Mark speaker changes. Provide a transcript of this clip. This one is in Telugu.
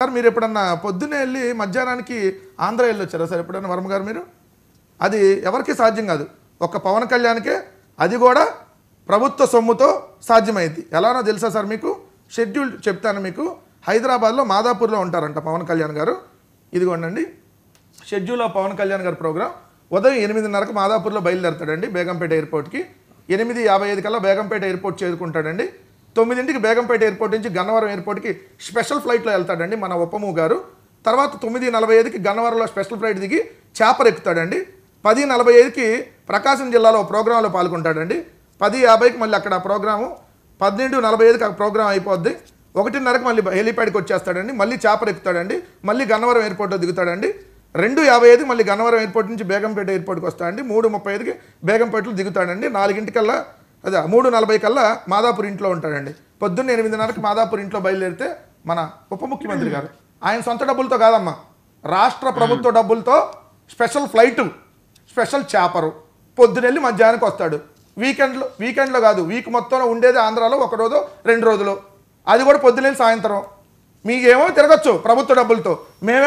Speaker 1: సార్ మీరు ఎప్పుడన్నా పొద్దున్నే వెళ్ళి మధ్యాహ్నానికి ఆంధ్ర వెళ్ళొచ్చారా సార్ ఎప్పుడన్నా వర్మ గారు మీరు? అది ఎవరికి సాధ్యం కాదు. ఒక్క పవన్ కళ్యాణ్కే, అది కూడా ప్రభుత్వ సొమ్ముతో సాధ్యమైంది. ఎలానో తెలుసా సార్ మీకు? షెడ్యూల్ చెప్తాను మీకు. హైదరాబాద్లో మాదాపూర్లో ఉంటారంట పవన్ కళ్యాణ్ గారు. ఇదిగోండి షెడ్యూల్ ఆఫ్ పవన్ కళ్యాణ్ గారి ప్రోగ్రాం. ఉదయం 8:30కు మాదాపూర్లో బయలుదేరతాడండి బేగంపేట ఎయిర్పోర్ట్కి. 8:55 కల్లా బేగంపేట ఎయిర్పోర్ట్ చేరుకుంటాడండి. 9ంటికి బేగంపేట ఎయిర్పోర్ట్ నుంచి గన్నవరం ఎయిర్పోర్ట్కి స్పెషల్ ఫ్లైట్లో వెళ్తాడండి మన ఉపము గారు. తర్వాత 9:45కి గన్నవరంలో స్పెషల్ ఫ్లైట్ దిగి చేపర్ ఎక్కుతాడండి. 10:45కి ప్రకాశం జిల్లాలో ప్రోగ్రాంలో పాల్గొంటాడండి. 10:50కి మళ్ళీ అక్కడ ప్రోగ్రాము. 12:45కి ఆ ప్రోగ్రాం అయిపోద్ది. 1:30కి మళ్ళీ హెలిప్యాడ్కి వచ్చేస్తాడండి. మళ్ళీ చేపర్ ఎక్కుతాడండి. మళ్ళీ గన్నవరం ఎయిర్పోర్ట్లో దిగుతాడండి. 2:55కి మళ్ళీ గన్నవరం ఎయిర్పోర్ట్ నుంచి బేగంపేట ఎయిర్పోర్ట్కి వస్తాడండి. 3:35కి బేగంపేటలో దిగుతాడండి. 4:00కల్లా అదే 3:40 కల్లా మాదాపూర్ ఇంట్లో ఉంటాడండి. పొద్దున్న 8:30కి మాదాపూర్ ఇంట్లో బయలుదేరితే మన ఉప ముఖ్యమంత్రి గారు ఆయన సొంత డబ్బులతో కాదమ్మా, రాష్ట్ర ప్రభుత్వ డబ్బులతో స్పెషల్ ఫ్లైటు, స్పెషల్ చేపరు పొద్దునెళ్ళి మధ్యాహ్నానికి వస్తాడు. వీకెండ్లో కాదు, వీక్ మొత్తంలో ఉండేది ఆంధ్రాలో 1 రోజు 2 రోజులు. అది కూడా పొద్దునెళ్ళి సాయంత్రం. మీకేమో తిరగచ్చు ప్రభుత్వ డబ్బులతో. మేమే